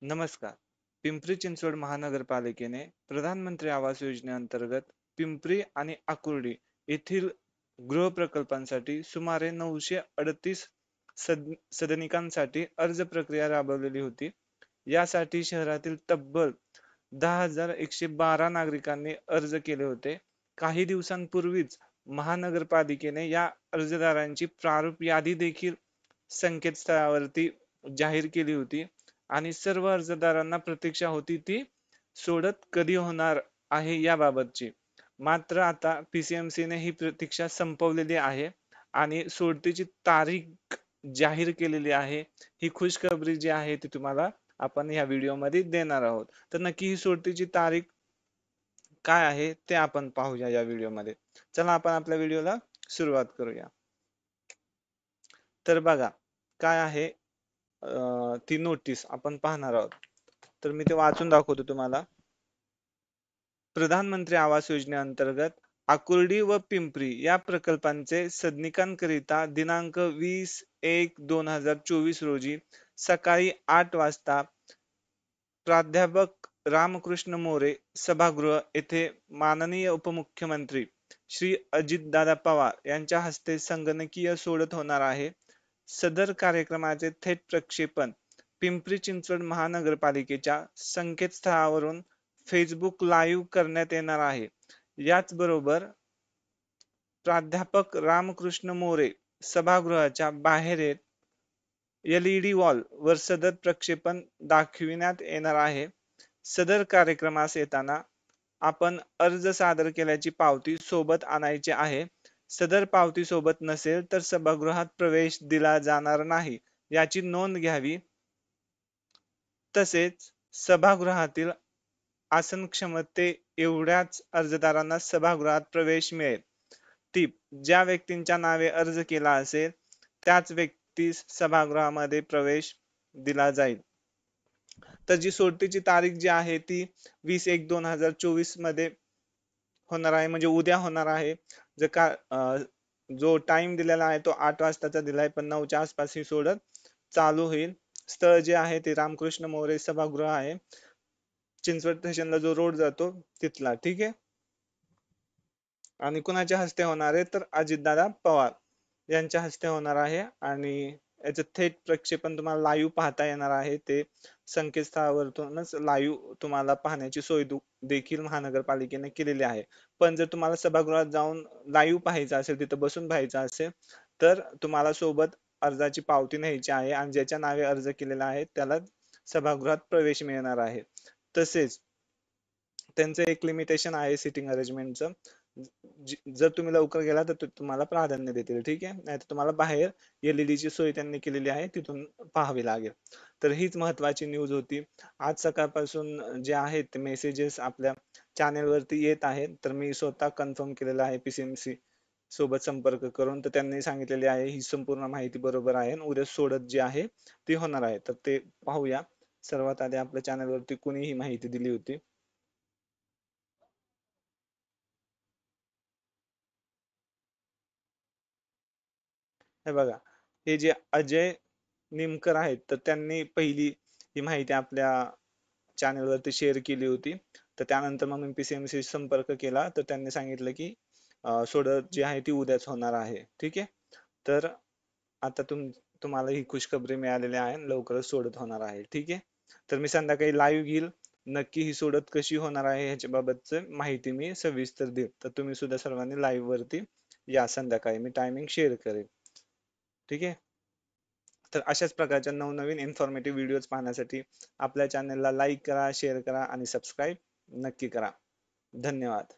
नमस्कार. पिंपरी चिंचवड महानगरपालिकेने प्रधानमंत्री आवास योजनेअंतर्गत पिंपरी आणि आकुर्डी येथील गृहप्रकल्पांसाठी सुमारे 938 सदनिकांसाठी अर्ज प्रक्रिया राबवलेली होती. यासाठी शहरातील तब्बल 10,112 नागरिकांनी अर्ज केले होते. काही दिवसांपूर्वीच महानगरपालिकेने या अर्जदारांची प्रारूप यादी देखील संकेतस्थळावरती जाहीर केली होती आणि सर्व अर्जदारांना प्रतीक्षा होती ती सोडत कधी होणार आहे याबाबतची. मात्र आता PCMC ने ही प्रतीक्षा संपवलेली आहे आणि सोडतीची तारीख जाहीर केलेली आहे. ही खुशखबरी जी आहे ती तुम्हाला आपण या व्हिडिओमध्ये देणार आहोत. तर नक्की ही सोडतीची तारीख काय आहे ते आपण पाहूया या व्हिडिओमध्ये. चला आपण आपल्या व्हिडिओला सुरुवात करूया. तर बघा काय आहे ती नोटीस आपण पाहणार आहोत. तर मी ते वाचून दाखवतो तुम्हाला. प्रधानमंत्री आवास योजनेअंतर्गत आकुर्डी व पिंपरी या प्रकल्पांचे सदनिकांकरिता दिनांक 20/1/2024 रोजी सकाळी 8 वाजता प्राध्यापक रामकृष्ण मोरे सभागृह येथे माननीय उपमुख्यमंत्री श्री अजितदादा पवार यांच्या हस्ते संगणकीय सोडत होणार आहे. सदर कार्यक्रमाचे थेट प्रक्षेपण पिंपरी चिंचवड महानगरपालिकेच्या संकेतस्थळावरून फेसबुक लाईव्ह करण्यात येणार आहे. याचबरोबर प्राध्यापक रामकृष्ण मोरे सभागृहाच्या बाहेर LED वॉल वर सदर प्रक्षेपण दाखविण्यात येणार आहे. सदर कार्यक्रमास येताना आपण अर्ज सादर केल्याची पावती सोबत आणायची आहे. सदर पावती सोबत नसेल तर सभागृहात प्रवेश दिला जाणार नाही याची नोंद घ्यावी. तसेच सभागृहातील आसन क्षमते एवढ्याच अर्जदारांना सभागृहात प्रवेश मिळेल. टिप: ज्या व्यक्तींच्या नावे अर्ज केला असेल त्याच व्यक्तीस सभागृहामध्ये प्रवेश दिला जाईल. तर जी सोडतीची तारीख जी आहे ती 20/1/2024 मध्ये होणार आहे, म्हणजे उद्या होणार आहे. जर का जो टाइम दिलेला आहे तो 8 वाजताचा दिलाय, पण 9च्या आसपास ही सोडत चालू होईल. स्थळ जे आहे ते रामकृष्ण मोरे सभागृह आहे, चिंचवड स्टेशनला जो रोड जातो तिथला. ठीक आहे. आणि कुणाच्या हस्ते होणार आहे तर अजितदादा पवार यांच्या हस्ते होणार आहे आणि याचं थेट प्रक्षेपण तुम्हाला लाईव्ह पाहता येणार आहे. ते संकेतस्थळावरूनच लाईव्ह तुम्हाला पाहण्याची सोय देखील महानगरपालिकेने केलेली आहे. पण जर तुम्हाला सभागृहात जाऊन लाईव्ह पाहायचं असेल, तिथं बसून पाहायचं असेल तर तुम्हाला सोबत अर्जाची पावती न्यायची आहे आणि ज्याच्या नावे अर्ज केलेला आहे त्याला सभागृहात प्रवेश मिळणार आहे. तसेच त्यांचं एक लिमिटेशन आहे सिटिंग अरेंजमेंटचं. जर तुम्ही लवकर गेला तर तुम्हाला प्राधान्य देतील. ठीक आहे. नाहीतर तुम्हाला बाहेर LED ची सोय त्यांनी केलेली आहे, तिथून पाहावी लागेल. तर हीच महत्वाची न्यूज होती. आज सकाळपासून जे आहेत ते मेसेजेस आपल्या चॅनेल वरती येत आहेत. तर मी स्वतः कन्फर्म केलेलं आहे PCMC सोबत संपर्क करून. तर त्यांनी सांगितलेली आहे ही संपूर्ण माहिती बरोबर आहे. उद्या सोडत जी आहे ती होणार आहे. तर ते पाहूया. सर्वात आधी आपल्या चॅनेल वरती कुणी ही माहिती दिली होती. हे बघा, हे जे अजय निमकर आहेत तर त्यांनी पहिली ही माहिती आपल्या चॅनल वरती शेअर केली होती. तर त्यानंतर मग मी PCMC संपर्क केला तर त्यांनी सांगितलं की सोडत जी आहे ती उद्याच होणार आहे. ठीक आहे. तर आता तुम्हाला ही खुशखबरी मिळालेली आहे, लवकरच सोडत होणार आहे. ठीक आहे. तर मी संध्याकाळी लाईव्ह घेईल, नक्की ही सोडत कशी होणार आहे ह्याच्या बाबतच माहिती मी सविस्तर देईल. तर तुम्ही सुद्धा सर्वांनी लाईव्ह वरती या संध्याकाळी, मी टायमिंग शेअर करेल. ठीक आहे. तर अशाच प्रकारच्या नवनवीन इन्फॉर्मेटिव्ह व्हिडिओज पाहण्यासाठी आपल्या चॅनलला लाईक करा, शेअर करा आणि सबस्क्राईब नक्की करा. धन्यवाद.